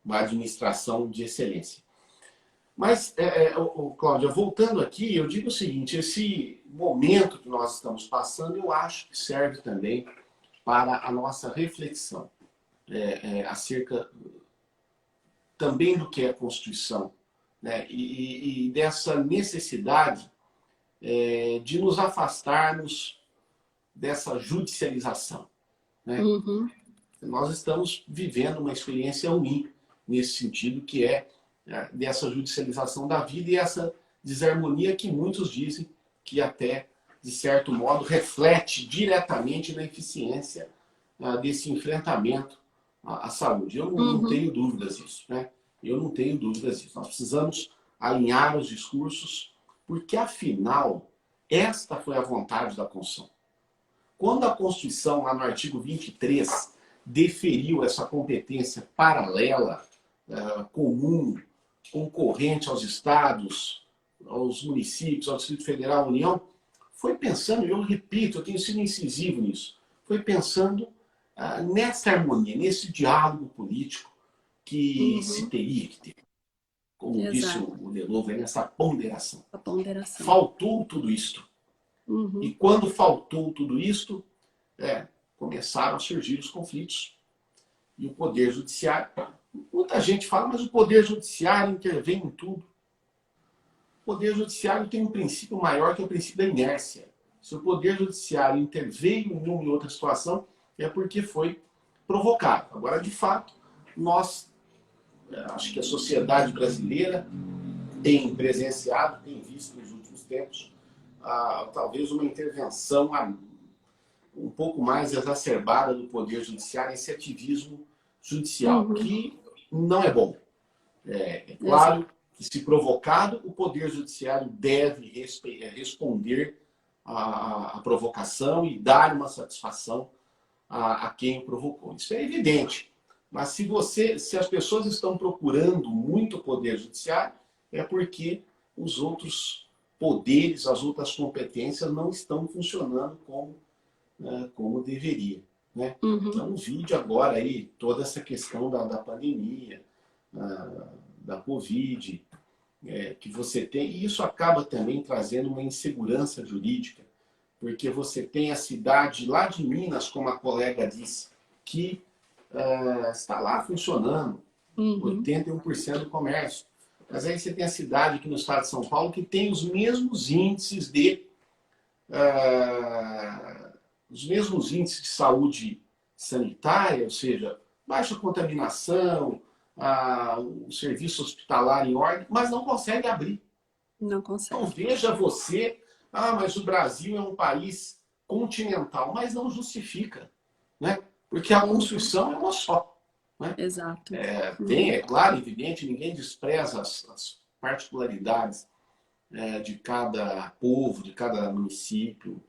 administração de excelência. Mas, Cláudia, voltando aqui, eu digo o seguinte: esse momento que nós estamos passando, eu acho que serve também para a nossa reflexão acerca também do que é a Constituição, né? E dessa necessidade de nos afastarmos dessa judicialização, né? Nós estamos vivendo uma experiência ruim nesse sentido, que é dessa judicialização da vida e essa desarmonia que muitos dizem que até, de certo modo, reflete diretamente na eficiência desse enfrentamento à saúde. Eu não tenho dúvidas disso, né? Eu não tenho dúvidas disso. Nós precisamos alinhar os discursos, porque, afinal, esta foi a vontade da Constituição. Quando a Constituição, lá no artigo 23, deferiu essa competência paralela, comum, concorrente aos estados, aos municípios, ao Distrito Federal, à União, foi pensando, eu repito, eu tenho sido incisivo nisso, foi pensando nessa harmonia, nesse diálogo político que se teria que ter. Como disse o Deleuze, nessa ponderação. A ponderação. Faltou tudo isto. E quando faltou tudo isto, começaram a surgir os conflitos. E o Poder Judiciário... Muita gente fala, mas o Poder Judiciário intervém em tudo. O Poder Judiciário tem um princípio maior, que é o princípio da inércia. Se o Poder Judiciário interveio em uma e outra situação, é porque foi provocado. Agora, de fato, nós... acho que a sociedade brasileira tem presenciado, tem visto nos últimos tempos, talvez uma intervenção um pouco mais exacerbada do Poder Judiciário, esse ativismo judicial, que não é bom. É claro que, se provocado, o Poder Judiciário deve responder à provocação e dar uma satisfação a quem o provocou. Isso é evidente. Mas se as pessoas estão procurando muito o Poder Judiciário, é porque os outros poderes, as outras competências não estão funcionando como deveria, né? Então, um vídeo agora aí, toda essa questão da pandemia, da Covid, que você tem, e isso acaba também trazendo uma insegurança jurídica, porque você tem a cidade lá de Minas, como a colega disse, que está lá funcionando, 81% do comércio. Mas aí você tem a cidade aqui no estado de São Paulo que tem os mesmos índices de os mesmos índices de saúde sanitária, ou seja, baixa contaminação, o serviço hospitalar em ordem, mas não consegue abrir. Não Então consegue. veja você, mas o Brasil é um país continental, mas não justifica, né? Porque a construção é uma só. Né? Exato. É claro, evidente, ninguém despreza as particularidades de cada povo, de cada município,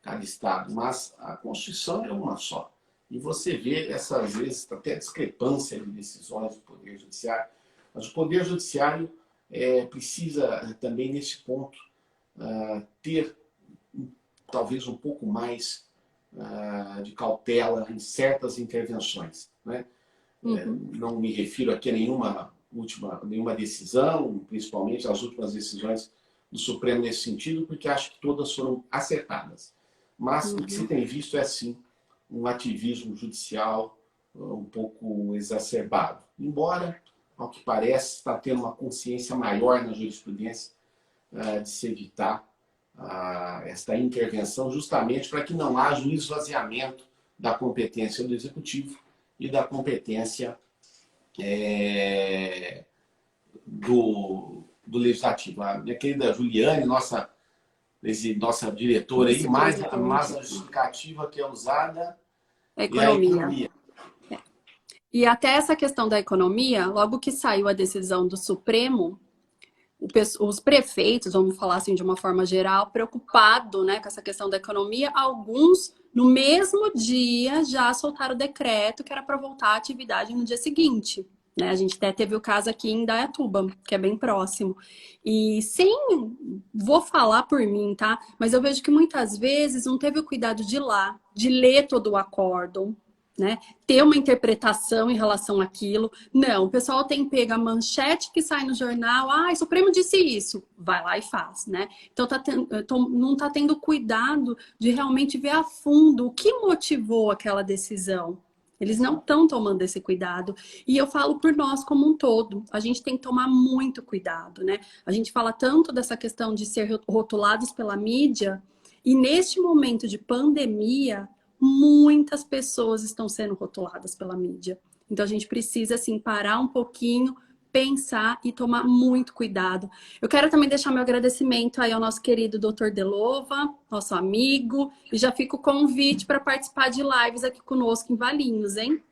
cada estado, mas a Constituição é uma só. E você vê, às vezes, até discrepância de decisões do Poder Judiciário, mas o Poder Judiciário precisa também, nesse ponto, ter talvez um pouco mais de cautela em certas intervenções. Né? Não me refiro aqui a nenhuma decisão, principalmente as últimas decisões do Supremo nesse sentido, porque acho que todas foram acertadas. Mas o que se tem visto é, sim, um ativismo judicial um pouco exacerbado. Embora, ao que parece, está tendo uma consciência maior na jurisprudência de se evitar esta intervenção, justamente para que não haja um esvaziamento da competência do Executivo e da competência do Legislativo. A minha querida Juliane, nossa diretora aí, mas a justificativa que é usada é a economia. E até essa questão da economia, logo que saiu a decisão do Supremo, os prefeitos, vamos falar assim de uma forma geral, preocupados, né, com essa questão da economia, alguns no mesmo dia já soltaram o decreto que era para voltar à atividade no dia seguinte. Né? A gente até teve o caso aqui em Indaiatuba, que é bem próximo. E vou falar por mim, tá? Mas eu vejo que muitas vezes não teve o cuidado de ir lá, de ler todo o acórdão, né? Ter uma interpretação em relação àquilo. Não, o pessoal tem pego a manchete que sai no jornal, o Supremo disse isso, vai lá e faz, né? Então não está tendo cuidado de realmente ver a fundo o que motivou aquela decisão. Eles não estão tomando esse cuidado. E eu falo por nós como um todo. A gente tem que tomar muito cuidado, né? A gente fala tanto dessa questão de ser rotulados pela mídia, e neste momento de pandemia, muitas pessoas estão sendo rotuladas pela mídia. Então a gente precisa, assim, parar um pouquinho, pensar e tomar muito cuidado. Eu quero também deixar meu agradecimento aí ao nosso querido Dr. Delova, nosso amigo, e já fica o convite para participar de lives aqui conosco em Valinhos, hein?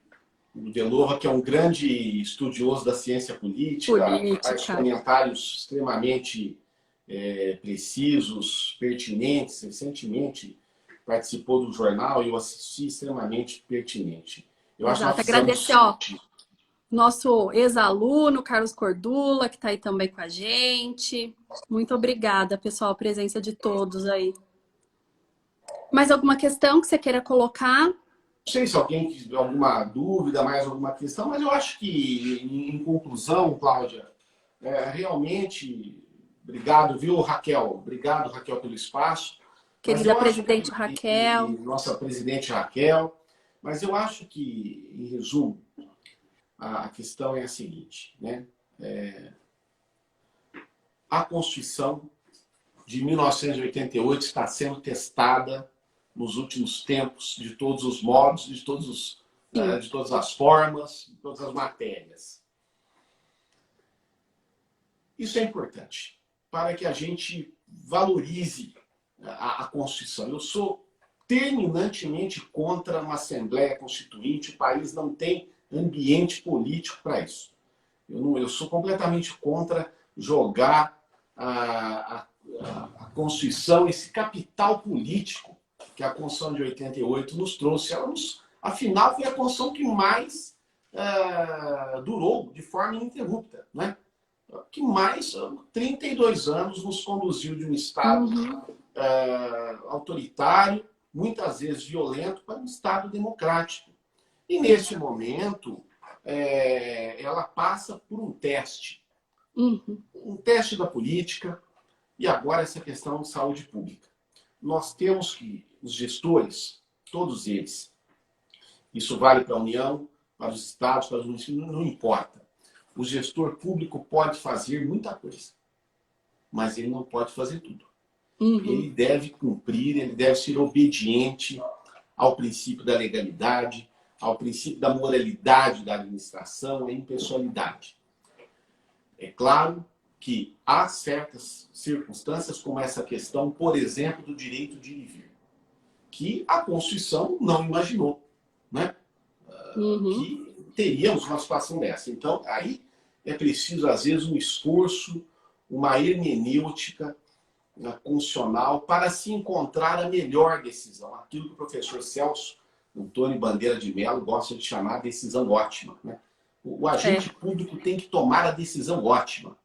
O Delova, que é um grande estudioso da ciência política. Faz comentários extremamente precisos, pertinentes. Recentemente participou do jornal e eu assisti, extremamente pertinente. Eu acho que agradecer, nosso ex-aluno, Carlos Cordula, que está aí também com a gente. Muito obrigada, pessoal, a presença de todos aí. Mais alguma questão que você queira colocar? Não sei se alguém tiver alguma dúvida, mais alguma questão, mas eu acho que, em conclusão, Cláudia, realmente, obrigado, viu, Raquel? Obrigado, Raquel, pelo espaço. Querida presidente Raquel. Nossa presidente Raquel. Mas eu acho que, em resumo, a questão é a seguinte, né? A Constituição de 1988 está sendo testada nos últimos tempos, de todos os modos, de todas as formas, de todas as matérias. Isso é importante para que a gente valorize a Constituição. Eu sou terminantemente contra uma Assembleia Constituinte. O país não tem ambiente político para isso. Eu sou completamente contra jogar a Constituição, esse capital político que a Constituição de 88 nos trouxe. Afinal, foi a Constituição que mais durou de forma ininterrupta, né? Que mais 32 anos nos conduziu de um Estado autoritário, muitas vezes violento, para um Estado democrático. E nesse momento, ela passa por um teste. Um teste da política e agora essa questão de saúde pública. Nós temos que, os gestores, todos eles, isso vale para a União, para os estados, para os municípios, não importa. O gestor público pode fazer muita coisa, mas ele não pode fazer tudo. Ele deve cumprir, ele deve ser obediente ao princípio da legalidade, ao princípio da moralidade da administração e impessoalidade. É claro que há certas circunstâncias, como essa questão, por exemplo, do direito de ir e vir, que a Constituição não imaginou, né? Que teríamos uma situação dessa. Então, aí é preciso, às vezes, um esforço, uma hermenêutica constitucional para se encontrar a melhor decisão. Aquilo que o professor Celso Antônio Bandeira de Mello gosta de chamar de decisão ótima, né? O agente público tem que tomar a decisão ótima.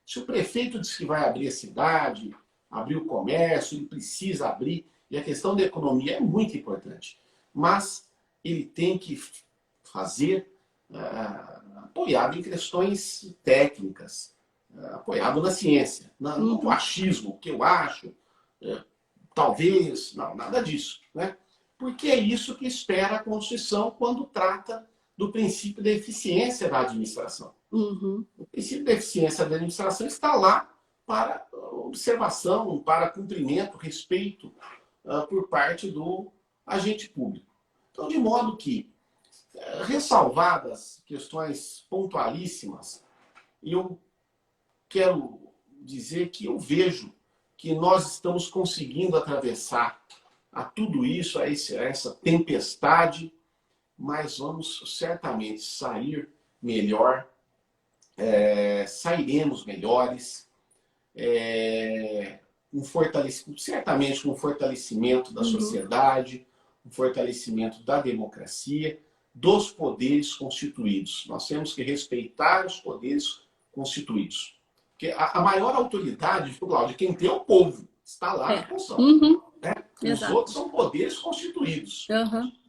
Se o prefeito diz que vai abrir a cidade, abrir o comércio, ele precisa abrir, e a questão da economia é muito importante. Mas ele tem que fazer apoiado em questões técnicas, apoiado na ciência, no achismo, que eu acho, talvez, não, nada disso, né? Porque é isso que espera a Constituição quando trata do princípio da eficiência da administração. O princípio da eficiência da administração está lá para observação, para cumprimento, respeito por parte do agente público. Então, de modo que, ressalvadas questões pontualíssimas, eu quero dizer que eu vejo que nós estamos conseguindo atravessar a tudo isso, a essa tempestade, mas vamos certamente sair melhor, sairemos melhores, certamente com um fortalecimento da sociedade, um fortalecimento da democracia, dos poderes constituídos. Nós temos que respeitar os poderes constituídos. Porque a maior autoridade, Cláudia, quem tem é o povo, está lá na Constituição. Né? Os outros são poderes constituídos.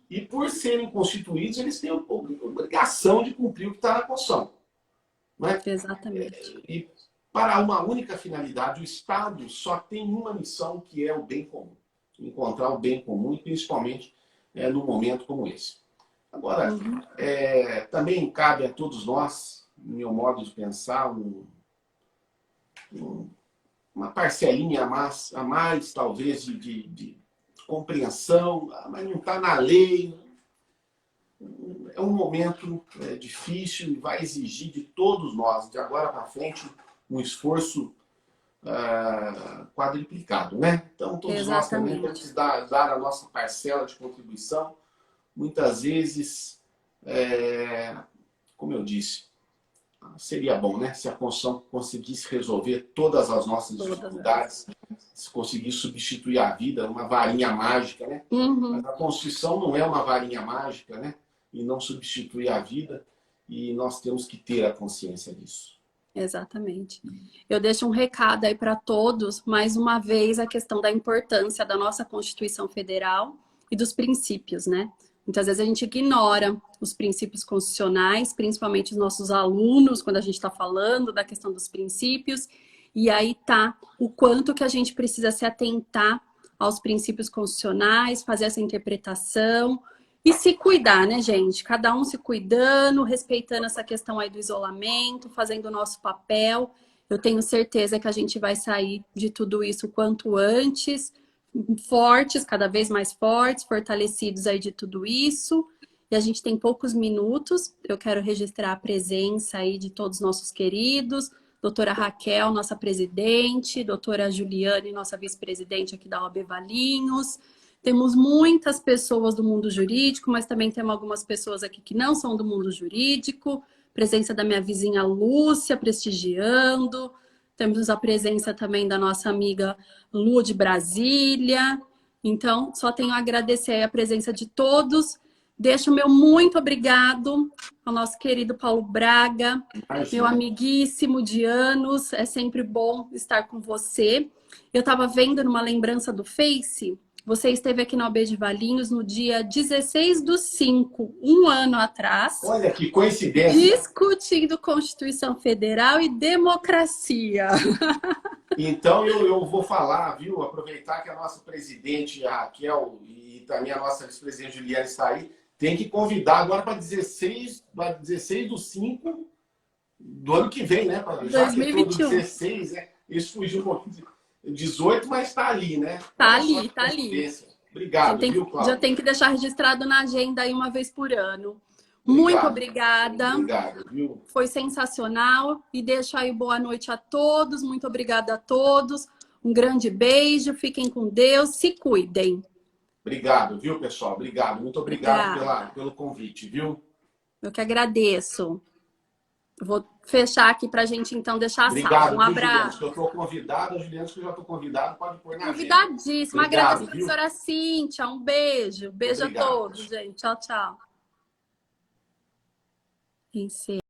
E por serem constituídos, eles têm a obrigação de cumprir o que está na Constituição. Né? Exatamente. E para uma única finalidade, o Estado só tem uma missão, que é o bem comum. Encontrar o bem comum, e principalmente num momento como esse. Agora, também cabe a todos nós, no meu modo de pensar, uma parcelinha a mais talvez, de compreensão, mas não está na lei. É um momento difícil e vai exigir de todos nós, de agora para frente, um esforço quadruplicado, né? Então, todos nós também temos que dar a nossa parcela de contribuição. Muitas vezes, como eu disse, seria bom, né? Se a Constituição conseguisse resolver todas as nossas dificuldades, se conseguisse substituir a vida, uma varinha mágica, né? Mas a Constituição não é uma varinha mágica, né? E não substitui a vida, e nós temos que ter a consciência disso. Exatamente. Eu deixo um recado aí para todos, mais uma vez, a questão da importância da nossa Constituição Federal e dos princípios, né? Muitas vezes a gente ignora os princípios constitucionais, principalmente os nossos alunos, quando a gente está falando da questão dos princípios, e aí tá o quanto que a gente precisa se atentar aos princípios constitucionais, fazer essa interpretação e se cuidar, né, gente? Cada um se cuidando, respeitando essa questão aí do isolamento, fazendo o nosso papel. Eu tenho certeza que a gente vai sair de tudo isso o quanto antes, fortes, cada vez mais fortes, fortalecidos aí de tudo isso. E a gente tem poucos minutos. Eu quero registrar a presença aí de todos os nossos queridos. Doutora Raquel, nossa presidente. Doutora Juliane, nossa vice-presidente aqui da OAB Valinhos. Temos muitas pessoas do mundo jurídico, mas também temos algumas pessoas aqui que não são do mundo jurídico. Presença da minha vizinha Lúcia, prestigiando. Temos a presença também da nossa amiga Lu de Brasília. Então, só tenho a agradecer a presença de todos. Deixo o meu muito obrigado ao nosso querido Paulo Braga, meu amiguíssimo de anos. É sempre bom estar com você. Eu estava vendo numa lembrança do Face, você esteve aqui na OAB de Valinhos no dia 16/5, um ano atrás. Olha que coincidência. Discutindo Constituição Federal e democracia. Então eu vou falar, viu? Aproveitar que a nossa presidente, a Raquel, e também a nossa vice-presidente Juliana está aí, tem que convidar agora para 16/5 do ano que vem, né? Já 2021. Que é todo 16, né? Isso fugiu um pouquinho. 18, mas está ali, né? Tá ali, tá ali. Obrigado, viu, Cláudia? Já tem que deixar registrado na agenda aí uma vez por ano. Obrigado. Muito obrigada. Obrigado, viu? Foi sensacional. E deixo aí boa noite a todos. Muito obrigada a todos. Um grande beijo. Fiquem com Deus. Se cuidem. Obrigado, viu, pessoal? Obrigado. Muito obrigado pelo convite, viu? Eu que agradeço. Eu vou fechar aqui para a gente, então, deixar Obrigado, salvo. Um viu, Juliana? abraço. Que eu estou convidado, Juliana, que eu já estou convidado, pode pôr na agenda. Convidadíssima. Obrigado, Agradeço, viu? professora Cíntia. Um beijo. Beijo Obrigado. a todos, gente. Tchau, tchau. Encerro.